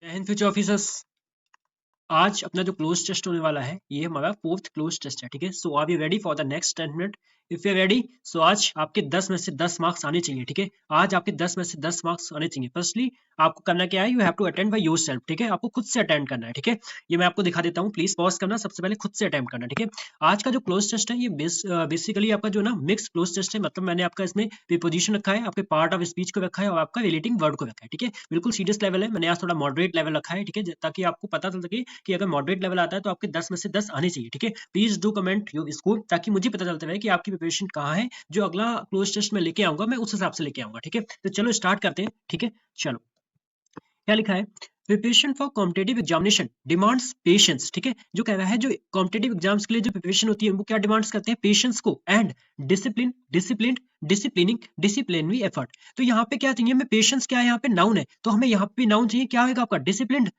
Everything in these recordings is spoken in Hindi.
जय हिंद फ्यूचर ऑफिसर्स। आज अपना जो क्लोज टेस्ट होने वाला है ये हमारा फोर्थ क्लोज टेस्ट है। ठीक है, so are you ready for the next 10 minute? If you ready, so आज आपके 10 में से 10 मार्क्स आने चाहिए। ठीक है, आज आपके 10 में से 10 मार्क्स आने चाहिए। फर्स्टली आपको करना क्या है, you have to attend by yourself. ठीक है, आपको खुद से अटेंड करना है। ठीक है, ये मैं आपको दिखा देता हूँ, प्लीज पॉज करना, सबसे पहले खुद से अटेम्प्ट करना। ठीक है, आज का जो क्लोज टेस्ट है ये बेसिकली आपका जो ना मिक्स क्लोज टेस्ट है। मतलब मैंने आपका इसमें प्रीपोजिशन रखा है, आपके पार्ट ऑफ स्पीच को रखा है और आपका रिलेटिंग वर्ड को रखा है। ठीक है, बिल्कुल सीरियस लेवल है, मैंने आज थोड़ा मॉडरेट लेवल रखा है। ठीक है, ताकि आपको पता चल सके कि अगर मॉडरेट लेवल आता है तो आपके 10 में से 10 आने चाहिए। ठीक है, please do comment your score, ताकि मुझे पता चलता रहे कि आपकी प्रिपरेशन कहाँ है। जो अगला क्लोज टेस्ट में लेके आऊंगा मैं उस हिसाब से लेके आऊंगा। ठीक है, तो चलो स्टार्ट करते हैं। ठीक है, चलो क्या लिखा है, preparation for competitive examination demands patience. ठीक है, जो कह रहा है जो कॉम्पिटेटिव एग्जाम्स के लिए जो प्रिपरेशन होती है वो क्या डिमांड्स करते हैं, पेशेंस को, एंड डिसिप्लिन, डिसिप्लिनरी एफर्ट। तो यहाँ पे क्या चाहिए हमें, पेशेंस क्या है, यहाँ पे नाउन है, तो हमें यहाँ पे नाउन चाहिए, क्या होगा आपका, डिसिप्लिन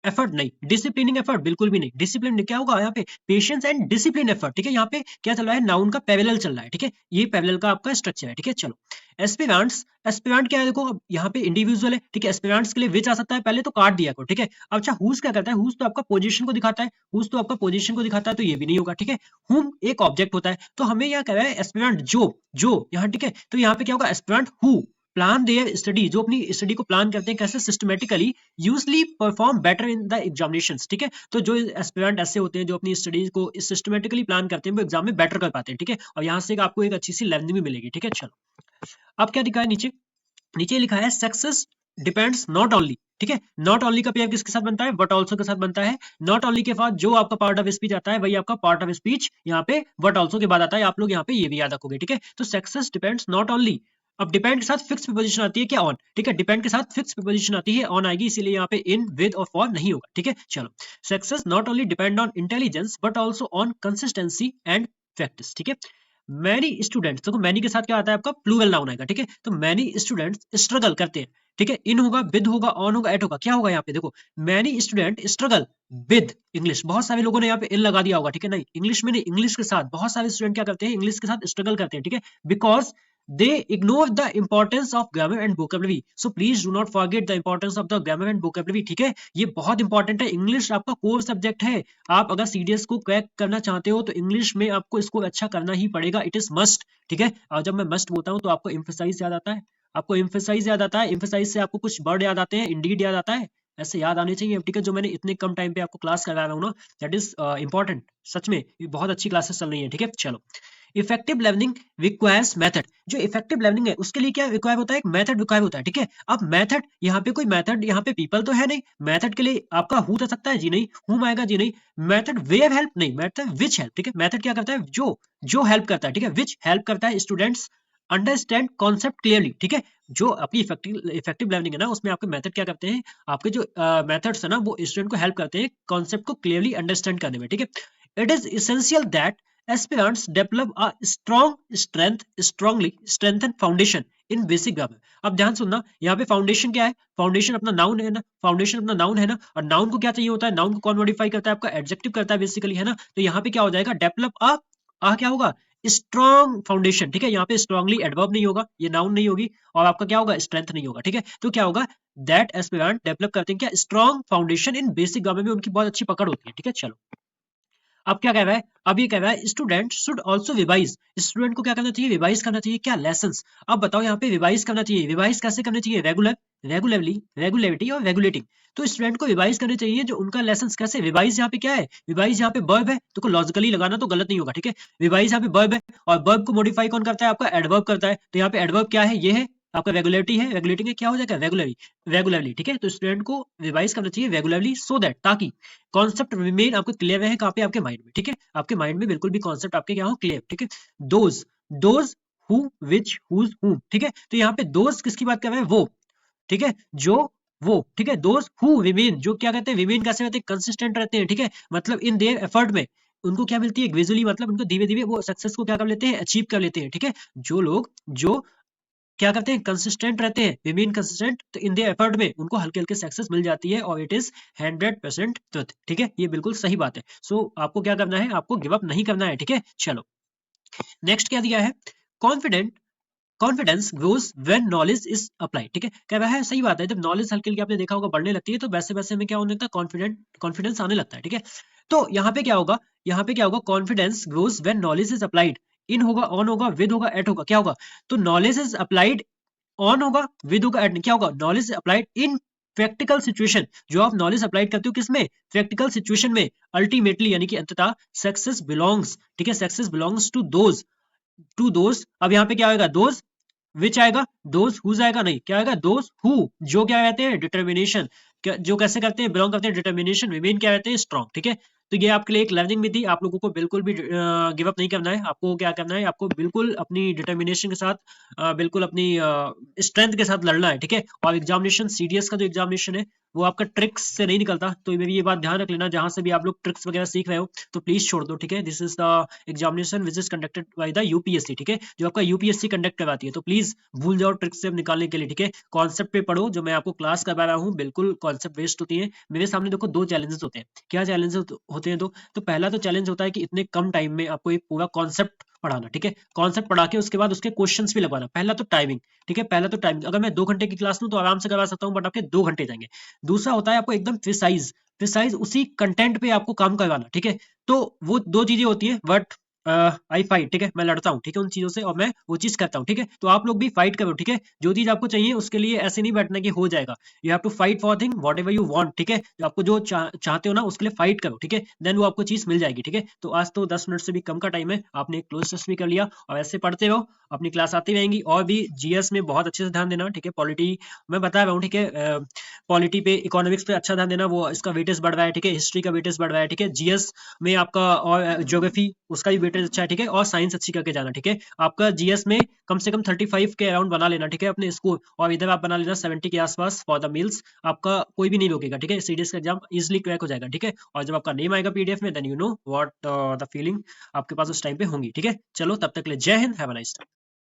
एफर्ट नहीं, डिसिप्लिनिंग एफर्ट बिल्कुल भी नहीं। डिसिप्लिन क्या होगा यहाँ पे, पेशेंस एंड डिसिप्लिन एफर्ट। ठीक है, यहाँ पे क्या चल रहा है, नाउन का पैरेलल चल रहा है। ठीक है, ये पैरेलल का आपका स्ट्रक्चर है। ठीक है, चलो एस्पिरेंट्स, एस्पिरेंट क्या है, देखो अब यहाँ पे इंडिविजुअल है। ठीक है, एस्पिरेंट्स के लिए विच आ सकता है, पहले तो काट दिया करो। ठीक है, अब अच्छा हुज क्या करता है, हुज तो आपका पोजीशन को दिखाता है, हुज तो आपका पोजीशन को दिखाता है, तो ये भी नहीं होगा। ठीक है, हुम एक ऑब्जेक्ट होता है, तो हमें यहाँ कह रहा है एस्पिरेंट जो जो यहाँ। ठीक है, तो यहाँ पे क्या होगा, aspirant who plan there study, जो अपनी स्टडी को प्लान करते हैं कैसे, systematically, usually perform better in the examinations. ठीक है, तो जो एस्पिरेंट ऐसे होते हैं जो अपनी स्टडीज को सिस्टमेटिकली प्लान करते हैं वो एग्जाम में बेटर कर पाते हैं। ठीक है, और यहाँ से आपको एक अच्छी सी लर्निंग भी मिलेगी। ठीक है, चलो अब क्या दिखा है नीचे, नीचे लिखा है सक्सेस डिपेंड्स नॉट ओनली। ठीक है, नॉट ओनली का पेयर किसके साथ बनता है, बट ऑल्सो के साथ बनता है। नॉट ओनली के बाद जो आपका पार्ट ऑफ स्पीच आता है वही आपका पार्ट ऑफ स्पीच यहाँ पे बट ऑल्सो के बाद आता है। आप लोग यहाँ पे ये भी याद रखोगे। ठीक है, तो सक्सेस डिपेंड्स नॉट ओनली, अब डिपेंड के साथ फिक्स प्रीपोजिशन आती है क्या, ऑन। ठीक है, डिपेंड के साथ फिक्स प्रीपोजिशन आती है, ऑन आएगी, इसीलिए यहाँ पे इन, विद और फॉर नहीं होगा। ठीक है, चलो success not only depend on intelligence but also on consistency and practice. ठीक है, मैनी स्टूडेंट्स, देखो मैनी के साथ क्या आता है आपका, प्लूरल नाउन आएगा। ठीक है, तो मैनी स्टूडेंट्स स्ट्रगल करते हैं। ठीक है, इन होगा, विद होगा, ऑन होगा, एट होगा, क्या होगा यहाँ पे, देखो many student struggle with English. बहुत सारे लोगों ने यहाँ पे इन लगा दिया होगा। ठीक है, नहीं, इंग्लिश में नहीं, इंग्लिश के साथ बहुत सारे स्टूडेंट क्या करते हैं, इंग्लिश के साथ स्ट्रगल करते हैं। ठीक है, because they ignore the importance of grammar and vocabulary, so please do not forget the importance of the grammar and vocabulary. ठीक है, ये बहुत इंपॉर्टेंट है, इंग्लिश आपका कोर सब्जेक्ट है। आप अगर सीडीएस को क्रैक करना चाहते हो तो इंग्लिश में आपको इसको अच्छा करना ही पड़ेगा, इट इज मस्ट। ठीक है, और जब मैं मस्ट बोलता हूँ तो आपको एम्फेसाइज याद आता है, आपको एम्फेसाइज याद आता है, एम्फेसाइज से आपको कुछ वर्ड याद आते हैं, इंडीड याद आता है, ऐसे याद आने चाहिए। ठीक है, जो मैंने इतने कम टाइम पे आपको क्लास करवा रहा हूँ ना, दैट इज इंपॉर्टेंट, सच में ये बहुत अच्छी क्लासेस चल रही है। ठीक है, चलो इफेक्टिव लर्निंग रिक्वायर्स मेथड, जो इफेक्टिव लर्निंग है उसके लिए क्या रिक्वायर होता है, एक मेथड रिक्वायर होता है। ठीक है, अब मेथड यहाँ पे कोई मेथड, यहाँ पे पीपल तो है नहीं, मेथड के लिए आपका हु आ सकता है, जी नहीं, हुम आएगा, जी नहीं, मेथड वेव हेल्प नहीं, मेथड विच हेल्प। ठीक है, मेथड क्या करता है, जो जो हेल्प करता है। ठीक है, विच हेल्प करता है स्टूडेंट्स अंडरस्टैंड कॉन्सेप्ट क्लियरली। ठीक है, जो अपनी इफेक्टिव लर्निंग है ना उसमें आपके मेथड क्या करते हैं, आपके जो मेथड्स है ना वो स्टूडेंट को हेल्प करते हैं कॉन्सेप्ट को क्लियरली अंडरस्टैंड करने में। ठीक है, it is essential that aspirants develop a strongly strengthened foundation in basic grammar। अब ध्यान सुनना, यहाँ पे फाउंडेशन क्या है, फाउंडेशन अपना नाउन है ना, फाउंडेशन अपना नाउन है ना, और नाउन को क्या चाहिए होता है, नाउन को कौन मॉडिफाई करता है, आपका एडजेक्टिव करता है बेसिकली, है ना। तो यहाँ पे क्या हो जाएगा, डेवलप आ क्या होगा, स्ट्रॉन्ग फाउंडेशन। ठीक है, यहाँ पे स्ट्रांगली एडवर्ब नहीं होगा, ये नाउन नहीं होगी, और आपका क्या होगा, स्ट्रेंथ नहीं होगा। ठीक है, तो क्या होगा, दैट एस्पिरेंट डेवलप करते हैं क्या, स्ट्रॉन्ग फाउंडेशन इन बेसिक ग्रामर में, उनकी बहुत अच्छी पकड़ होती है। ठीक है, चलो अब क्या कह रहा है, अब ये कह रहा है student should also revise, student को क्या करना चाहिए, रिवाइज करना चाहिए क्या, लेसन्स। अब बताओ यहाँ पे रिवाइज करना चाहिए, रिवाइज कैसे करना चाहिए, रेगुलरली, रेगुलरिटी और रेगुलेटिंग। तो स्टूडेंट को रिवाइज करने चाहिए जो उनका लेसन्स, कैसे, रिवाइज यहाँ पे क्या है, रिवाइज यहाँ पे वर्ब है, तो लॉजिकली लगाना तो गलत नहीं होगा। ठीक है, रिवाइज यहाँ पे वर्ब है, और वर्ब को मॉडिफाई कौन करता है, आपका एडवर्ब करता है। तो यहाँ पे एडवर्ब क्या है, ये है आपका रेगुलरिटी है, रेगुलेटिंग है, क्या हो जाएगा, रेगुलरली, रेगुलरली। ठीक है, तो स्टूडेंट को रिवाइज करना चाहिए रेगुलरली, सो दैट, ताकि कॉन्सेप्ट रिमेन आपको क्लियर रहे, कहाँ पे, आपके माइंड में। ठीक है, आपके माइंड में बिल्कुल भी कॉन्सेप्ट आपके क्या हो, क्लियर। ठीक है, those, those who, which, whose, whom. ठीक है, तो यहाँ पे दोज किसकी बात कर रहे हैं, वो। ठीक है, जो, वो। ठीक है, दोज हु रिमेन, जो क्या कहते हैं, रिमेन कैसे रहते हैं, कंसिस्टेंट रहते हैं। ठीक है, मतलब इन देयर एफर्ट में उनको क्या मिलती है, ग्रेजुअली, मतलब उनको धीरे धीरे वो सक्सेस को क्या कर लेते हैं, अचीव कर लेते हैं। ठीक है, जो लोग जो क्या करते हैं, कंसिस्टेंट रहते हैं, रिमेन कंसिस्टेंट, तो इन द एफर्ट में उनको हल्के हल्के सक्सेस मिल जाती है, और इट इज 100% ट्रुथ। ठीक है, ये बिल्कुल सही बात है। सो आपको क्या करना है, आपको गिव अप नहीं करना है। ठीक है, चलो नेक्स्ट क्या दिया है, confident confidence grows when knowledge is applied. ठीक है, कह रहा है सही बात है, जब नॉलेज हल्की हल्की आपने देखा होगा बढ़ने लगती है तो वैसे वैसे हमें क्या होने लगता है, कॉन्फिडेंस आने लगता है। ठीक है, तो यहाँ पे क्या होगा, यहाँ पे क्या होगा, confidence grows when knowledge is applied. In होगा, ऑन होगा, विद होगा, एट होगा, क्या होगा, तो नॉलेज इज अप्लाइड, ऑन होगा, विद होगा, एट क्या होगा, knowledge applied in practical situation. जो आप नॉलेज अप्लाइड करते हो किसमें, प्रैक्टिकल सिचुएशन में, अल्टीमेटली यानी कि अंततः सक्सेस बिलोंग्स। ठीक है, सक्सेस बिलोंग्स टू दोज। अब यहाँ पे क्या आएगा, दोज विच आएगा, दोज हुज आएगा नहीं, क्या आएगा, दोज हु, जो क्या कहते हैं, डिटर्मिनेशन, जो कैसे करते हैं, बिलोंग करते हैं डिटर्मिनेशन, रिमेन क्या कहते हैं, स्ट्रॉन्ग। ठीक है, तो ये आपके लिए एक लर्निंग भी थी, आप लोगों को बिल्कुल भी गिव अप नहीं करना है। आपको क्या करना है, आपको बिल्कुल अपनी डिटर्मिनेशन के साथ, बिल्कुल अपनी स्ट्रेंथ के साथ लड़ना है। ठीक है, और एग्जामिनेशन, सीडीएस का जो एग्जामिनेशन है वो आपका ट्रिक्स से नहीं निकलता, तो मेरी ये बात ध्यान रख लेना, जहां से भी आप लोग ट्रिक्स वगैरह सीख रहे हो तो प्लीज छोड़ दो। ठीक है, this is the examination which is conducted by the UPSC. ठीक है, जो आपका यूपीएससी कंडक्ट करवाती है, तो प्लीज भूल जाओ ट्रिक्स से निकालने के लिए। ठीक है, कॉन्सेप्ट पे पढ़ो, जो मैं आपको क्लास करवा रहा हूँ, बिल्कुल कॉन्सेप्ट वेस्ट होती है। मेरे सामने देखो दो चैलेंजेस होते हैं, क्या चैलेंजेस होते हैं, तो पहला तो चैलेंज होता है कि इतने कम टाइम में आपको एक पूरा कॉन्सेप्ट पढ़ाना। ठीक है, कॉन्सेप्ट पढ़ा के उसके बाद उसके क्वेश्चंस भी लगवाना। पहला तो टाइमिंग, ठीक है, पहला तो टाइमिंग, अगर मैं 2 घंटे की क्लास लूं तो आराम से करवा सकता हूं, बट आपके 2 घंटे जाएंगे। दूसरा होता है आपको एकदम प्रिसाइज, प्रिसाइज उसी कंटेंट पे आपको काम करवाना। ठीक है, तो वो दो चीजें होती है, बट आई फाइट। ठीक है, मैं लड़ता हूँ, ठीक है, उन चीजों से, और मैं वो चीज करता हूँ। ठीक है, तो आप लोग भी फाइट करो। ठीक है, जो चीज आपको चाहिए उसके लिए ऐसे नहीं बैठना कि हो जाएगा, you have to fight for thing whatever you want. ठीक है, जो आपको जो चाहते हो ना उसके लिए फाइट करो। ठीक है, देन वो आपको चीज मिल जाएगी। ठीक है, तो आज तो 10 मिनट से भी कम का टाइम है, आपने क्लोज टेस्ट भी कर लिया, और ऐसे पढ़ते रहो, अपनी क्लास आती रहेंगी, और भी जीएस में बहुत अच्छे से ध्यान देना। ठीक है, पॉलिटी मैं बता रहा हूँ, ठीक है, पॉलिटी पे, इकोनॉमिक्स पे अच्छा ध्यान देना, वो इसका वेटेज बढ़ रहा है। ठीक है, हिस्ट्री का वेटेज बढ़ रहा है। ठीक है, जीएस में आपका, और ज्योग्राफी उसका भी वेटेज अच्छा है। ठीक है, और साइंस अच्छी करके जाना। ठीक है, आपका जीएस में कम से कम 35 के अराउंड बना लेना। ठीक है, अपने स्कोर, और इधर आप बना लेना 70 के आसपास फॉर द मील्स, आपका कोई भी नहीं रोकेगा। ठीक है, सीडीएस का एग्जाम इजिली क्रैक हो जाएगा। ठीक है, और जब आपका नेम आएगा पीडीएफ में, then you know what the feeling आपके पास उस टाइम पे होंगी। ठीक है, चलो तब तक के लिए जय Hind, have a nice time.